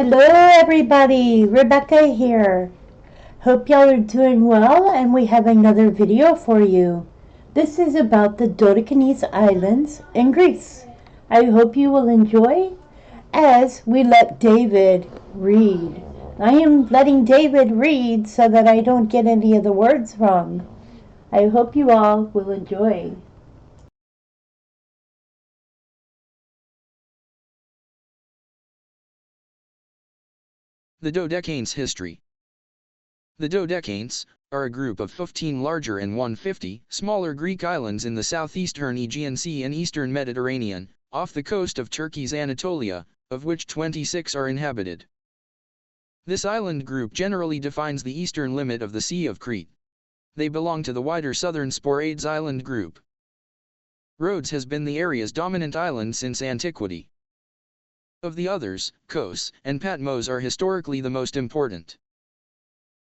Hello everybody, Rebecca here. Hope y'all are doing well and we have another video for you. This is about the Dodecanese Islands in Greece. I hope you will enjoy as we let David read. I am letting David read so that I don't get any of the words wrong. I hope you all will enjoy. The Dodecanese history. The Dodecanese are a group of 15 larger and 150 smaller Greek islands in the southeastern Aegean Sea and eastern Mediterranean, off the coast of Turkey's Anatolia, of which 26 are inhabited. This island group generally defines the eastern limit of the Sea of Crete. They belong to the wider southern Sporades island group. Rhodes has been the area's dominant island since antiquity. Of the others, Kos and Patmos are historically the most important.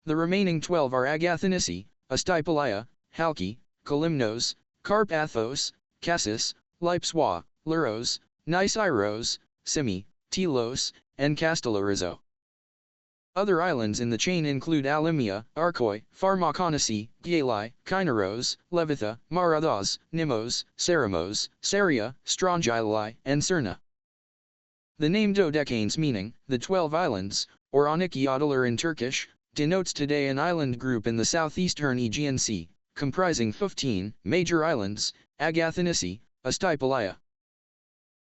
The remaining 12 are Agathonice, Astypalaia, Halki, Kalymnos, Carpathos, Cassis, Lypswa, Luros, Nisyros, Simi, Telos, and Castellorizo. Other islands in the chain include Alimia, Archoi, Pharmaconace, Gyali, Kyneros, Levitha, Marathos, Nimos, Ceramos, Saria, Strongylai, and Cerna. The name Dodecanes, meaning the 12 islands, or Adalar in Turkish, denotes today an island group in the southeastern Aegean Sea, comprising 15 major islands: Agathonice, Astypalaia,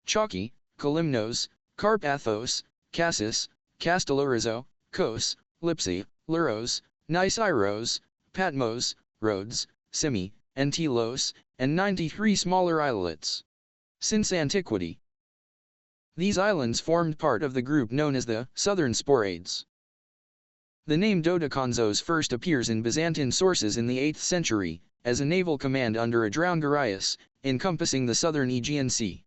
Chalki, Kalymnos, Carpathos, Cassis, Castellorizo, Kos, Lipsi, Luros, Nisyros, Patmos, Rhodes, Simi, and Telos, and 93 smaller islets. Since antiquity, these islands formed part of the group known as the Southern Sporades. The name Dodecanzos first appears in Byzantine sources in the 8th century, as a naval command under Adraungarius, encompassing the southern Aegean Sea,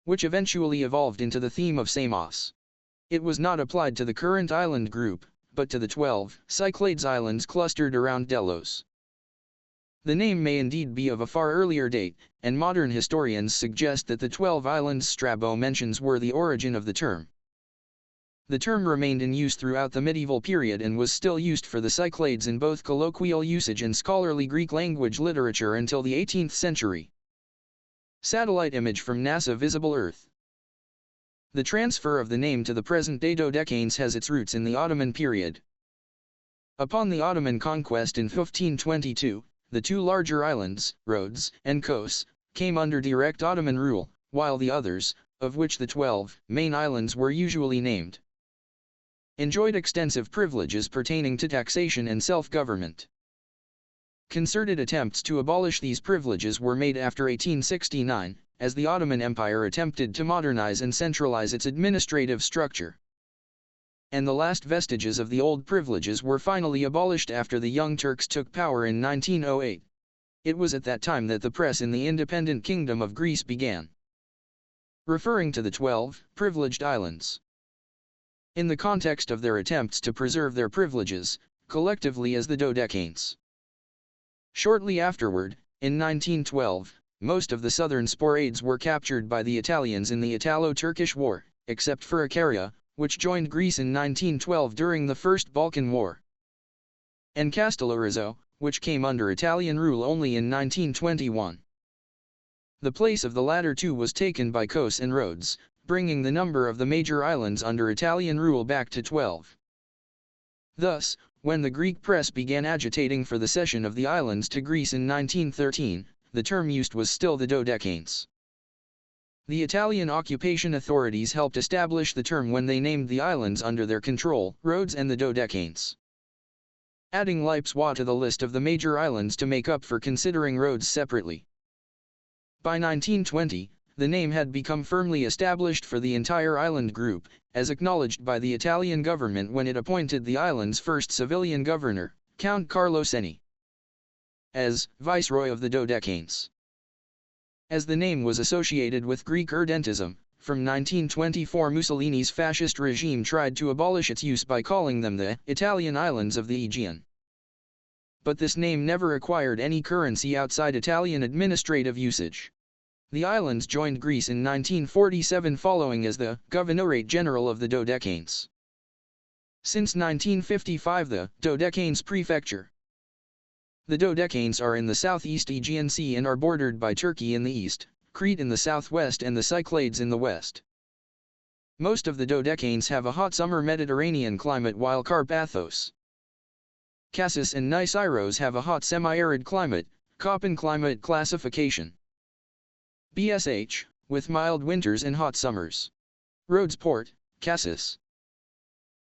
which eventually evolved into the theme of Samos. It was not applied to the current island group, but to the 12 Cyclades islands clustered around Delos. The name may indeed be of a far earlier date, and modern historians suggest that the 12 islands Strabo mentions were the origin of the term. The term remained in use throughout the medieval period and was still used for the Cyclades in both colloquial usage and scholarly Greek language literature until the 18th century. Satellite image from NASA visible Earth. The transfer of the name to the present-day Dodecanes has its roots in the Ottoman period. Upon the Ottoman conquest in 1522, the two larger islands, Rhodes and Kos, came under direct Ottoman rule, while the others, of which the 12 main islands were usually named, enjoyed extensive privileges pertaining to taxation and self-government. Concerted attempts to abolish these privileges were made after 1869, as the Ottoman Empire attempted to modernize and centralize its administrative structure. And the last vestiges of the old privileges were finally abolished after the Young Turks took power in 1908. It was at that time that the press in the independent Kingdom of Greece began, referring to the 12 privileged islands in the context of their attempts to preserve their privileges, collectively as the Dodecanes. Shortly afterward, in 1912, most of the southern Sporades were captured by the Italians in the Italo-Turkish War, except for Icaria, which joined Greece in 1912 during the First Balkan War, and Castellorizo, which came under Italian rule only in 1921. The place of the latter two was taken by Kos and Rhodes, bringing the number of the major islands under Italian rule back to 12. Thus, when the Greek press began agitating for the cession of the islands to Greece in 1913, the term used was still the Dodecanes. The Italian occupation authorities helped establish the term when they named the islands under their control, Rhodes and the Dodecanes, adding Lypswa to the list of the major islands to make up for considering Rhodes separately. By 1920, the name had become firmly established for the entire island group, as acknowledged by the Italian government when it appointed the island's first civilian governor, Count Carlo Seni, as Viceroy of the Dodecanes. As the name was associated with Greek irredentism, from 1924 Mussolini's fascist regime tried to abolish its use by calling them the Italian islands of the Aegean. But this name never acquired any currency outside Italian administrative usage. The islands joined Greece in 1947 following as the Governorate General of the Dodecanese. Since 1955 the Dodecanese Prefecture. The Dodecanese are in the southeast Aegean Sea and are bordered by Turkey in the east, Crete in the southwest and the Cyclades in the west. Most of the Dodecanese have a hot summer Mediterranean climate while Carpathos, Cassis and Nisyros have a hot semi-arid climate, Köppen climate classification. BSH, with mild winters and hot summers. Rhodes Port, Cassis.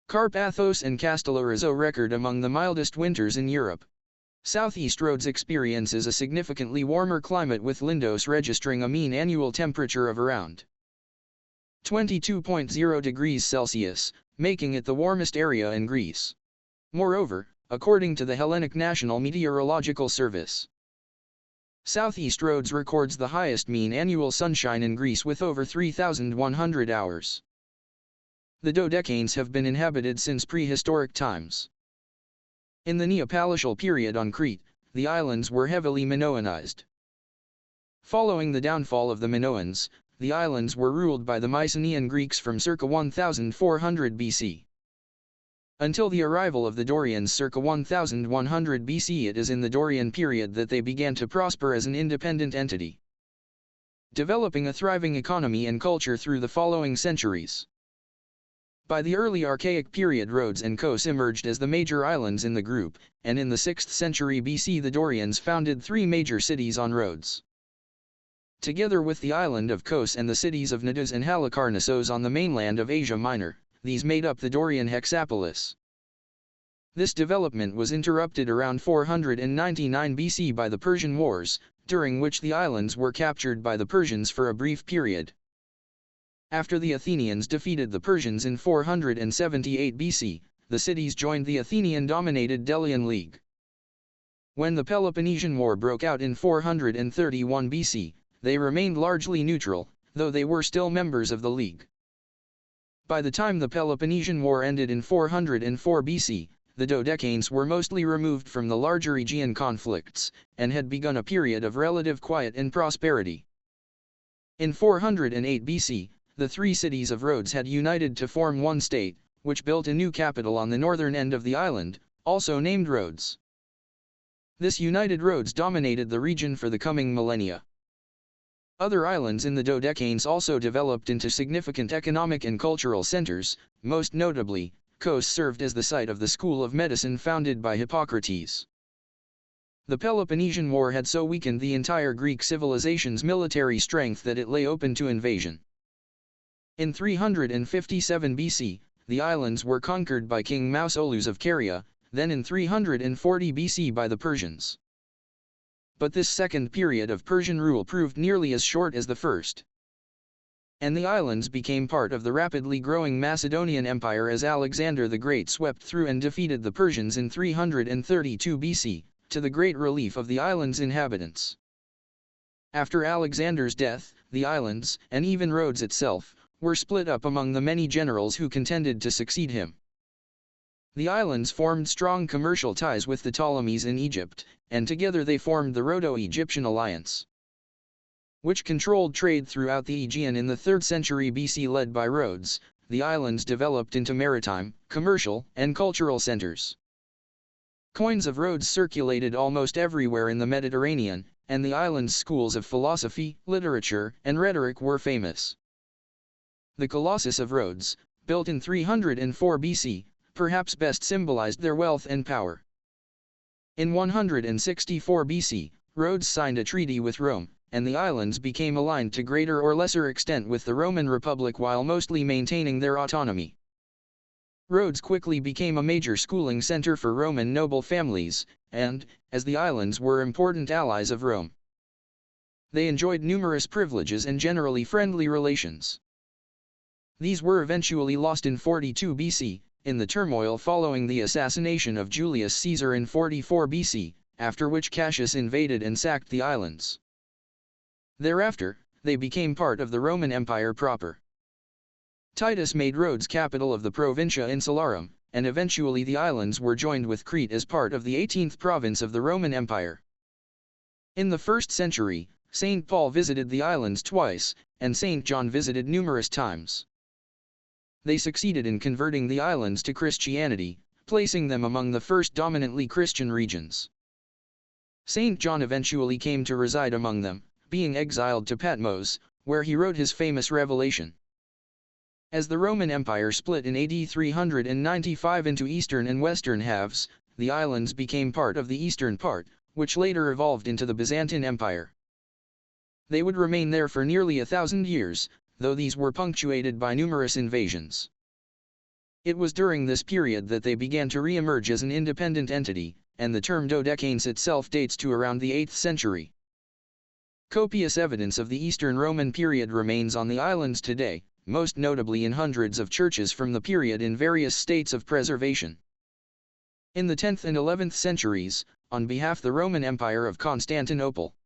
Carpathos and Castellarizo record among the mildest winters in Europe. Southeast Rhodes experiences a significantly warmer climate with Lindos registering a mean annual temperature of around 22.0 degrees Celsius, making it the warmest area in Greece. Moreover, according to the Hellenic National Meteorological Service, Southeast Rhodes records the highest mean annual sunshine in Greece with over 3,100 hours. The Dodecanese have been inhabited since prehistoric times. In the Neopalatial period on Crete, the islands were heavily Minoanized. Following the downfall of the Minoans, the islands were ruled by the Mycenaean Greeks from circa 1400 BC. Until the arrival of the Dorians circa 1100 BC, it is in the Dorian period that they began to prosper as an independent entity, developing a thriving economy and culture through the following centuries. By the early Archaic period, Rhodes and Kos emerged as the major islands in the group, and in the 6th century BC the Dorians founded 3 major cities on Rhodes. Together with the island of Kos and the cities of Cnidus and Halicarnassos on the mainland of Asia Minor, these made up the Dorian hexapolis. This development was interrupted around 499 BC by the Persian Wars, during which the islands were captured by the Persians for a brief period. After the Athenians defeated the Persians in 478 BC, the cities joined the Athenian-dominated Delian League. When the Peloponnesian War broke out in 431 BC, they remained largely neutral, though they were still members of the League. By the time the Peloponnesian War ended in 404 BC, the Dodecanese were mostly removed from the larger Aegean conflicts, and had begun a period of relative quiet and prosperity. In 408 BC, the 3 cities of Rhodes had united to form one state, which built a new capital on the northern end of the island, also named Rhodes. This united Rhodes dominated the region for the coming millennia. Other islands in the Dodecanese also developed into significant economic and cultural centers, most notably, Kos served as the site of the school of medicine founded by Hippocrates. The Peloponnesian War had so weakened the entire Greek civilization's military strength that it lay open to invasion. In 357 BC, the islands were conquered by King Mausolus of Caria, then in 340 BC by the Persians. But this second period of Persian rule proved nearly as short as the first, and the islands became part of the rapidly growing Macedonian Empire as Alexander the Great swept through and defeated the Persians in 332 BC, to the great relief of the island's inhabitants. After Alexander's death, the islands, and even Rhodes itself, were split up among the many generals who contended to succeed him. The islands formed strong commercial ties with the Ptolemies in Egypt, and together they formed the Rhodo-Egyptian alliance, which controlled trade throughout the Aegean. In the 3rd century BC, led by Rhodes, the islands developed into maritime, commercial, and cultural centers. Coins of Rhodes circulated almost everywhere in the Mediterranean, and the island's schools of philosophy, literature, and rhetoric were famous. The Colossus of Rhodes, built in 304 BC, perhaps best symbolized their wealth and power. In 164 BC, Rhodes signed a treaty with Rome, and the islands became aligned to greater or lesser extent with the Roman Republic while mostly maintaining their autonomy. Rhodes quickly became a major schooling center for Roman noble families, and, as the islands were important allies of Rome, they enjoyed numerous privileges and generally friendly relations. These were eventually lost in 42 BC, in the turmoil following the assassination of Julius Caesar in 44 BC, after which Cassius invaded and sacked the islands. Thereafter, they became part of the Roman Empire proper. Titus made Rhodes capital of the Provincia Insularum, and eventually the islands were joined with Crete as part of the 18th province of the Roman Empire. In the 1st century, St. Paul visited the islands twice, and St. John visited numerous times. They succeeded in converting the islands to Christianity, placing them among the first dominantly Christian regions. St. John eventually came to reside among them, being exiled to Patmos, where he wrote his famous Revelation. As the Roman Empire split in AD 395 into eastern and western halves, the islands became part of the eastern part, which later evolved into the Byzantine Empire. They would remain there for nearly 1,000 years, though these were punctuated by numerous invasions. It was during this period that they began to re-emerge as an independent entity, and the term Dodecanese itself dates to around the 8th century. Copious evidence of the Eastern Roman period remains on the islands today, most notably in hundreds of churches from the period in various states of preservation. In the 10th and 11th centuries, on behalf of the Roman Empire of Constantinople,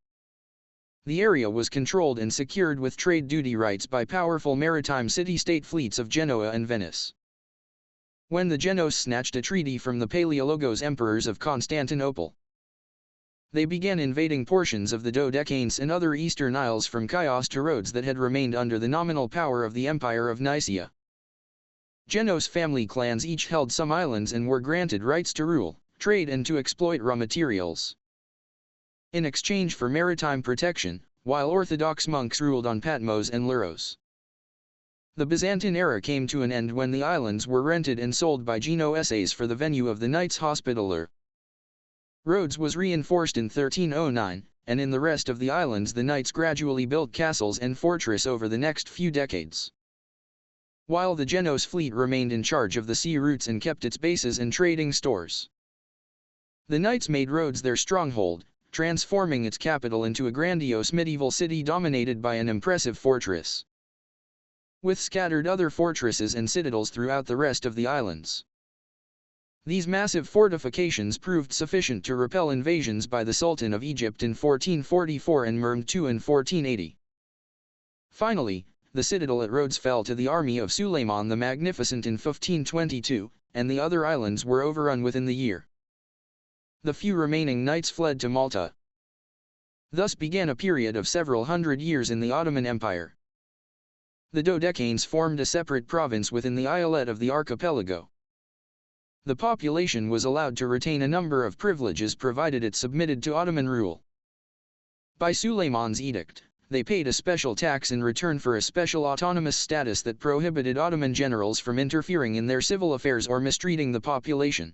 the area was controlled and secured with trade duty rights by powerful maritime city-state fleets of Genoa and Venice. When the Genoese snatched a treaty from the Palaeologos emperors of Constantinople, they began invading portions of the Dodecanese and other eastern isles from Chios to Rhodes that had remained under the nominal power of the Empire of Nicaea. Genoese family clans each held some islands and were granted rights to rule, trade and to exploit raw materials. In exchange for maritime protection, while Orthodox monks ruled on Patmos and Leros. The Byzantine era came to an end when the islands were rented and sold by Genoese for the venue of the Knights Hospitaller. Rhodes was reinforced in 1309, and in the rest of the islands the knights gradually built castles and fortress over the next few decades. While the Genoese fleet remained in charge of the sea routes and kept its bases and trading stores. The knights made Rhodes their stronghold, transforming its capital into a grandiose medieval city dominated by an impressive fortress, with scattered other fortresses and citadels throughout the rest of the islands. These massive fortifications proved sufficient to repel invasions by the Sultan of Egypt in 1444 and Mehmed II in 1480. Finally, the citadel at Rhodes fell to the army of Suleiman the Magnificent in 1522, and the other islands were overrun within the year. The few remaining knights fled to Malta. Thus began a period of several hundred years in the Ottoman Empire. The Dodecanese formed a separate province within the islet of the archipelago. The population was allowed to retain a number of privileges provided it submitted to Ottoman rule. By Suleiman's edict, they paid a special tax in return for a special autonomous status that prohibited Ottoman generals from interfering in their civil affairs or mistreating the population.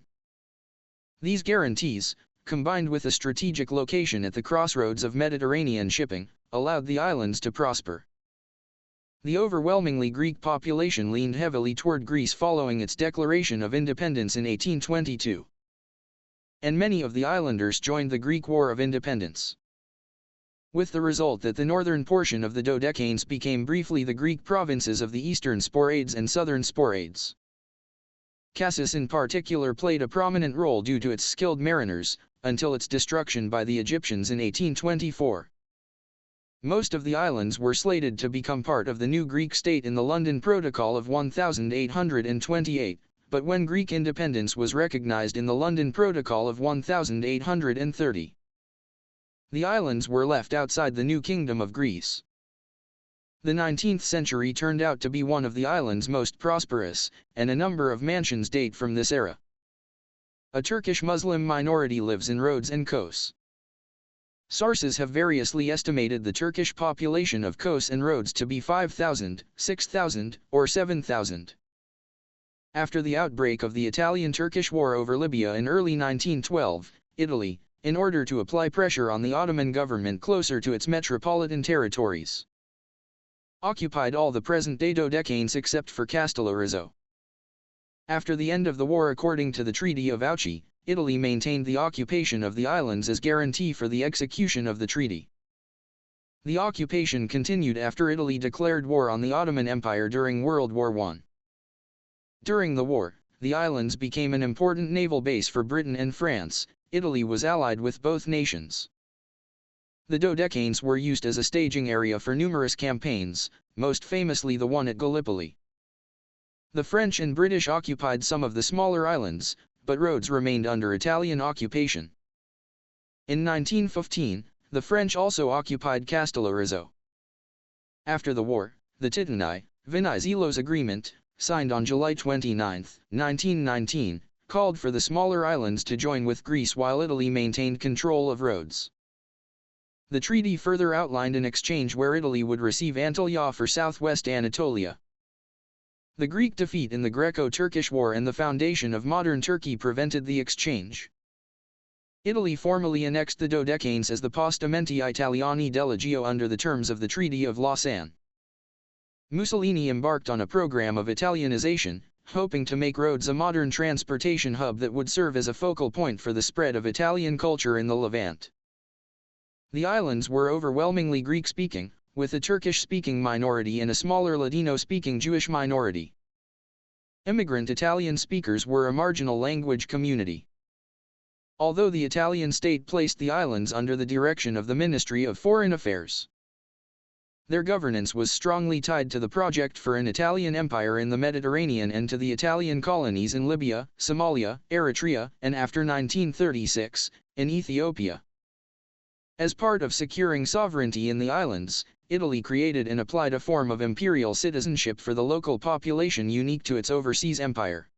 These guarantees, combined with a strategic location at the crossroads of Mediterranean shipping, allowed the islands to prosper. The overwhelmingly Greek population leaned heavily toward Greece following its declaration of independence in 1822. And many of the islanders joined the Greek War of Independence, with the result that the northern portion of the Dodecanese became briefly the Greek provinces of the eastern Sporades and southern Sporades. Cassis in particular played a prominent role due to its skilled mariners, until its destruction by the Egyptians in 1824. Most of the islands were slated to become part of the new Greek state in the London Protocol of 1828, but when Greek independence was recognized in the London Protocol of 1830, the islands were left outside the new Kingdom of Greece. The 19th century turned out to be one of the island's most prosperous, and a number of mansions date from this era. A Turkish Muslim minority lives in Rhodes and Kos. Sources have variously estimated the Turkish population of Kos and Rhodes to be 5,000, 6,000, or 7,000. After the outbreak of the Italian-Turkish War over Libya in early 1912, Italy, in order to apply pressure on the Ottoman government closer to its metropolitan territories, occupied all the present-day Dodecanese except for Castellorizzo. After the end of the war, according to the Treaty of Auchi, Italy maintained the occupation of the islands as guarantee for the execution of the treaty. The occupation continued after Italy declared war on the Ottoman Empire during World War I. During the war, the islands became an important naval base for Britain and France. Italy was allied with both nations. The Dodecanese were used as a staging area for numerous campaigns, most famously the one at Gallipoli. The French and British occupied some of the smaller islands, but Rhodes remained under Italian occupation. In 1915, the French also occupied Castellorizzo. After the war, the Titani-Venizelos Agreement, signed on July 29, 1919, called for the smaller islands to join with Greece while Italy maintained control of Rhodes. The treaty further outlined an exchange where Italy would receive Antalya for southwest Anatolia. The Greek defeat in the Greco-Turkish War and the foundation of modern Turkey prevented the exchange. Italy formally annexed the Dodecanese as the Postamenti Italiani dell'Egeo under the terms of the Treaty of Lausanne. Mussolini embarked on a program of Italianization, hoping to make Rhodes a modern transportation hub that would serve as a focal point for the spread of Italian culture in the Levant. The islands were overwhelmingly Greek-speaking, with a Turkish-speaking minority and a smaller Ladino-speaking Jewish minority. Immigrant Italian speakers were a marginal language community. Although the Italian state placed the islands under the direction of the Ministry of Foreign Affairs, their governance was strongly tied to the project for an Italian empire in the Mediterranean and to the Italian colonies in Libya, Somalia, Eritrea, and after 1936, in Ethiopia. As part of securing sovereignty in the islands, Italy created and applied a form of imperial citizenship for the local population unique to its overseas empire.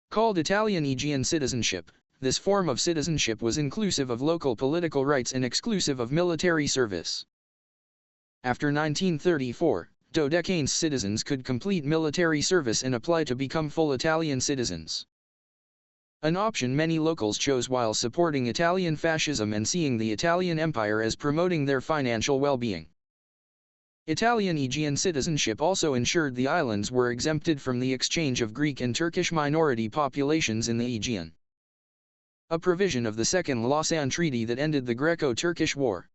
Called Italian Aegean citizenship, this form of citizenship was inclusive of local political rights and exclusive of military service. After 1934, Dodecanese citizens could complete military service and apply to become full Italian citizens. An option many locals chose while supporting Italian fascism and seeing the Italian Empire as promoting their financial well-being. Italian Aegean citizenship also ensured the islands were exempted from the exchange of Greek and Turkish minority populations in the Aegean, a provision of the Second Lausanne Treaty that ended the Greco-Turkish War.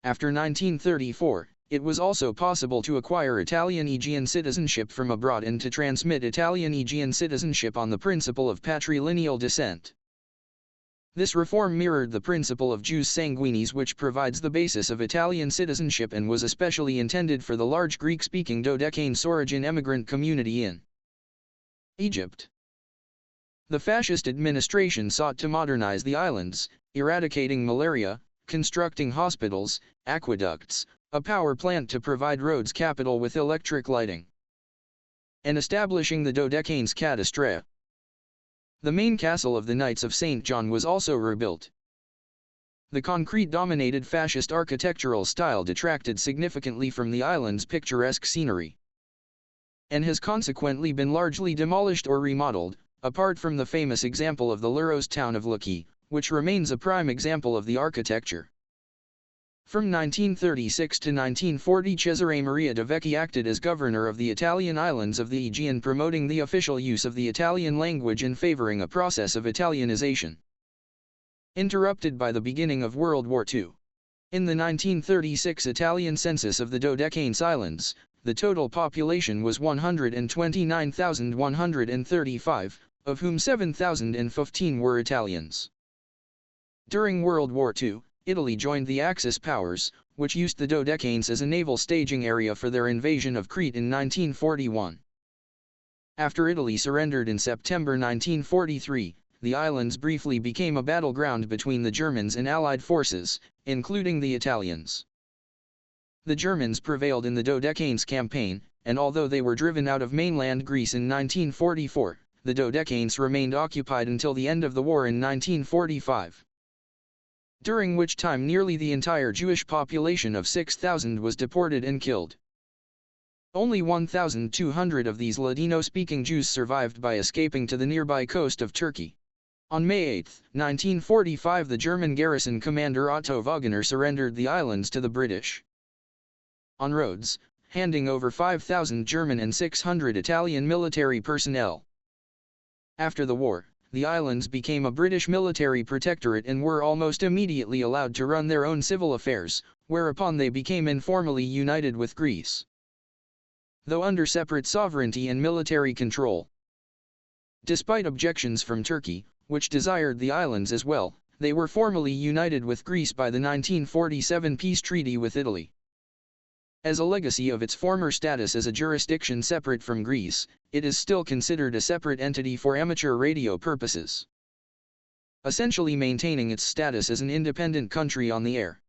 After 1934, it was also possible to acquire Italian Aegean citizenship from abroad and to transmit Italian Aegean citizenship on the principle of patrilineal descent. This reform mirrored the principle of jus sanguinis, which provides the basis of Italian citizenship and was especially intended for the large Greek-speaking Dodecanese origin immigrant community in Egypt. The fascist administration sought to modernize the islands, eradicating malaria, constructing hospitals, aqueducts, a power plant to provide Rhodes' capital with electric lighting, and establishing the Dodecanese cadastre. The main castle of the Knights of St. John was also rebuilt. The concrete-dominated fascist architectural style detracted significantly from the island's picturesque scenery, and has consequently been largely demolished or remodeled, apart from the famous example of the Leros town of Laki, which remains a prime example of the architecture. From 1936 to 1940, Cesare Maria de Vecchi acted as governor of the Italian islands of the Aegean, promoting the official use of the Italian language and favoring a process of Italianization. Interrupted by the beginning of World War II. In the 1936 Italian census of the Dodecanese Islands, the total population was 129,135, of whom 7,015 were Italians. During World War II, Italy joined the Axis powers, which used the Dodecanese as a naval staging area for their invasion of Crete in 1941. After Italy surrendered in September 1943, the islands briefly became a battleground between the Germans and Allied forces, including the Italians. The Germans prevailed in the Dodecanese campaign, and although they were driven out of mainland Greece in 1944, the Dodecanese remained occupied until the end of the war in 1945. During which time nearly the entire Jewish population of 6,000 was deported and killed. Only 1,200 of these Ladino-speaking Jews survived by escaping to the nearby coast of Turkey. On May 8, 1945, the German garrison commander Otto Wagner surrendered the islands to the British on Rhodes, handing over 5,000 German and 600 Italian military personnel. After the war, the islands became a British military protectorate and were almost immediately allowed to run their own civil affairs, whereupon they became informally united with Greece, though under separate sovereignty and military control. Despite objections from Turkey, which desired the islands as well, they were formally united with Greece by the 1947 peace treaty with Italy. As a legacy of its former status as a jurisdiction separate from Greece, it is still considered a separate entity for amateur radio purposes. essentially maintaining its status as an independent country on the air.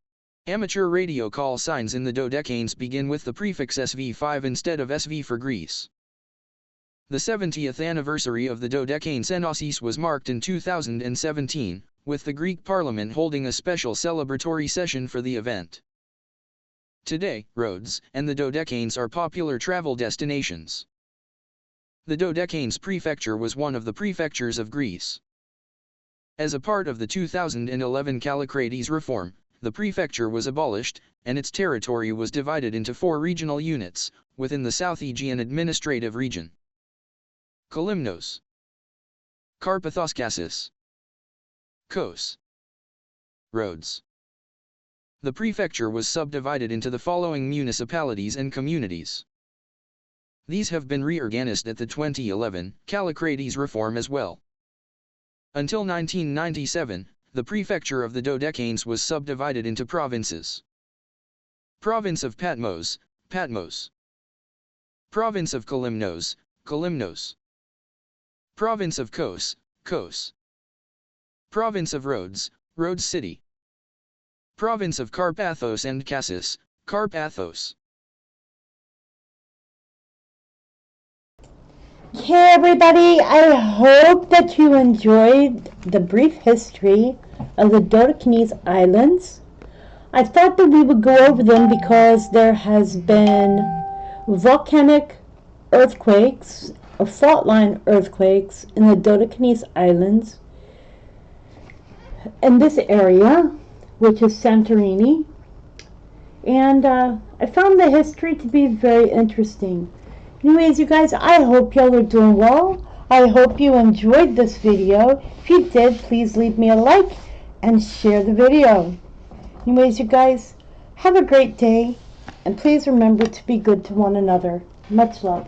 Amateur radio call signs in the Dodecanes begin with the prefix SV5 instead of SV for Greece. The 70th anniversary of the Dodecanes Enosis was marked in 2017, with the Greek Parliament holding a special celebratory session for the event. Today, Rhodes and the Dodecanes are popular travel destinations. The Dodecanes Prefecture was one of the prefectures of Greece. As a part of the 2011 Kallikrates reform, the prefecture was abolished, and its territory was divided into 4 regional units, within the South Aegean Administrative Region. Kalymnos, Carpathos, Kos, Rhodes. The prefecture was subdivided into the following municipalities and communities. These have been reorganized at the 2011 Kallikrates reform as well. Until 1997, the prefecture of the Dodecanes was subdivided into provinces. Province of Patmos, Patmos. Province of Kalymnos, Kalymnos. Province of Kos, Kos. Province of Rhodes, Rhodes City. Province of Carpathos and Kassis, Carpathos. Hey everybody, I hope that you enjoyed the brief history of the Dodecanese Islands. I thought that we would go over them because there has been volcanic earthquakes or fault line earthquakes in the Dodecanese Islands in this area, which is Santorini, and I found the history to be very interesting. Anyways, you guys, I hope y'all are doing well. I hope you enjoyed this video. If you did, please leave me a like and share the video. Anyways, you guys, have a great day, and please remember to be good to one another. Much love.